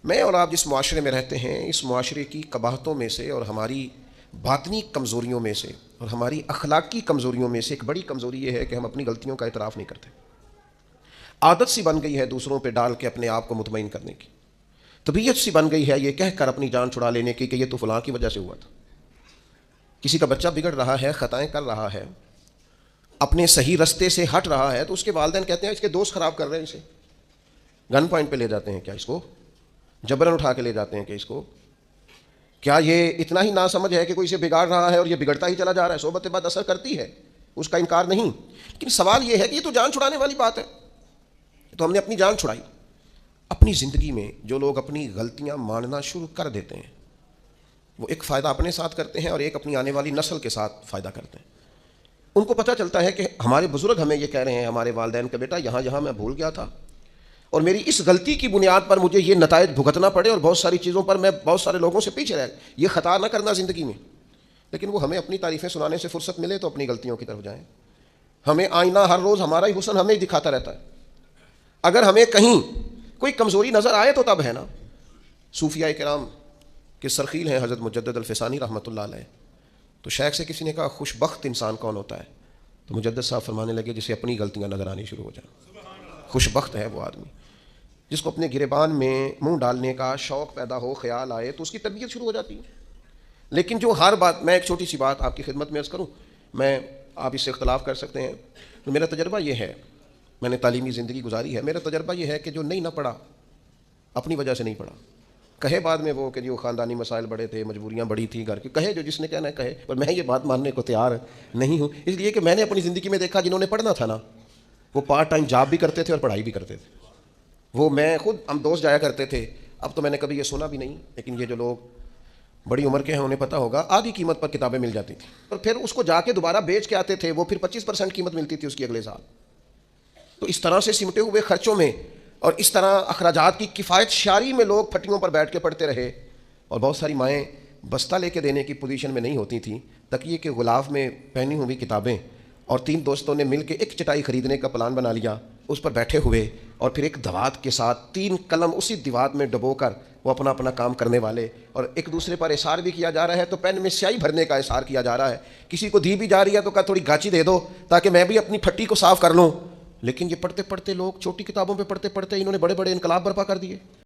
میں اور آپ جس معاشرے میں رہتے ہیں، اس معاشرے کی قباحتوں میں سے اور ہماری باطنی کمزوریوں میں سے اور ہماری اخلاقی کمزوریوں میں سے ایک بڑی کمزوری یہ ہے کہ ہم اپنی غلطیوں کا اعتراف نہیں کرتے۔ عادت سی بن گئی ہے دوسروں پہ ڈال کے اپنے آپ کو مطمئن کرنے کی، طبیعت سی بن گئی ہے یہ کہہ کر اپنی جان چھڑا لینے کی کہ یہ تو فلاں کی وجہ سے ہوا تھا۔ کسی کا بچہ بگڑ رہا ہے، خطائیں کر رہا ہے، اپنے صحیح رستے سے ہٹ رہا ہے، تو اس کے والدین کہتے ہیں اس کے دوست خراب کر رہے ہیں، اسے گن پوائنٹ پہ لے جاتے ہیں، کیا اس کو جبرن اٹھا کے لے جاتے ہیں، کہ اس کو کیا یہ اتنا ہی ناسمجھ ہے کہ کوئی اسے بگاڑ رہا ہے اور یہ بگڑتا ہی چلا جا رہا ہے۔ صحبت بعد اثر کرتی ہے، اس کا انکار نہیں، لیکن سوال یہ ہے کہ یہ تو جان چھڑانے والی بات ہے، تو ہم نے اپنی جان چھڑائی۔ اپنی زندگی میں جو لوگ اپنی غلطیاں ماننا شروع کر دیتے ہیں وہ ایک فائدہ اپنے ساتھ کرتے ہیں اور ایک اپنی آنے والی نسل کے ساتھ فائدہ کرتے ہیں۔ ان کو پتہ چلتا ہے کہ ہمارے بزرگ ہمیں یہ کہہ رہے ہیں، ہمارے والدین کہ بیٹا یہاں یہاں میں بھول گیا تھا اور میری اس غلطی کی بنیاد پر مجھے یہ نتائج بھگتنا پڑے اور بہت ساری چیزوں پر میں بہت سارے لوگوں سے پیچھے رہ گیا، یہ خطا نہ کرنا زندگی میں۔ لیکن وہ ہمیں اپنی تعریفیں سنانے سے فرصت ملے تو اپنی غلطیوں کی طرف جائیں۔ ہمیں آئینہ ہر روز ہمارا ہی حسن ہمیں ہی دکھاتا رہتا ہے، اگر ہمیں کہیں کوئی کمزوری نظر آئے تو تب ہے نا۔ صوفیاء کرام کے سرخیل ہیں حضرت مجدد الفسانی رحمۃ اللہ علیہ، تو شیخ سے کسی نے کہا خوش بخت انسان کون ہوتا ہے؟ تو مجدد صاحب فرمانے لگے جسے اپنی غلطیاں نظر آنی شروع ہو جائیں۔ خوش بخت ہے وہ آدمی جس کو اپنے گریبان میں منہ ڈالنے کا شوق پیدا ہو، خیال آئے تو اس کی طبیعت شروع ہو جاتی ہے۔ لیکن جو ہر بات، میں ایک چھوٹی سی بات آپ کی خدمت میں عرض کروں، میں آپ اس سے اختلاف کر سکتے ہیں، تو میرا تجربہ یہ ہے، میں نے تعلیمی زندگی گزاری ہے، میرا تجربہ یہ ہے کہ جو نہیں نہ پڑھا اپنی وجہ سے نہیں پڑھا، کہے بعد میں وہ کہ جو خاندانی مسائل بڑے تھے، مجبوریاں بڑی تھیں گھر کی، کہے جو جس نے کہنا ہے کہے، پر میں یہ بات ماننے کو تیار نہیں ہوں، اس لیے کہ میں نے اپنی زندگی میں دیکھا جنہوں نے پڑھنا تھا نا وہ پارٹ ٹائم جاب بھی کرتے تھے اور پڑھائی بھی کرتے تھے۔ وہ میں خود، ہم دوست جایا کرتے تھے، اب تو میں نے کبھی یہ سنا بھی نہیں، لیکن یہ جو لوگ بڑی عمر کے ہیں انہیں پتہ ہوگا، آدھی قیمت پر کتابیں مل جاتی تھیں اور پھر اس کو جا کے دوبارہ بیچ کے آتے تھے، وہ پھر 25% قیمت ملتی تھی اس کی اگلے سال۔ تو اس طرح سے سمٹے ہوئے خرچوں میں اور اس طرح اخراجات کی کفایت شاری میں لوگ پھٹیوں پر بیٹھ کے پڑھتے رہے، اور بہت ساری مائیں بستہ لے کے دینے کی پوزیشن میں نہیں ہوتی تھیں، تکیے کے غلاف میں پہنی ہوئی کتابیں، اور 3 دوستوں نے مل کے ایک چٹائی خریدنے کا پلان بنا لیا، اس پر بیٹھے ہوئے اور پھر ایک دوات کے ساتھ 3 قلم اسی دوات میں ڈبو کر وہ اپنا اپنا کام کرنے والے، اور ایک دوسرے پر احسار بھی کیا جا رہا ہے، تو پین میں سیاہی بھرنے کا احسار کیا جا رہا ہے، کسی کو دی بھی جا رہی ہے تو کہا تھوڑی گاچی دے دو تاکہ میں بھی اپنی پھٹی کو صاف کر لوں۔ لیکن یہ پڑھتے پڑھتے لوگ، چھوٹی کتابوں پہ پڑھتے پڑھتے انہوں نے بڑے بڑے انقلاب برپا کر دیے۔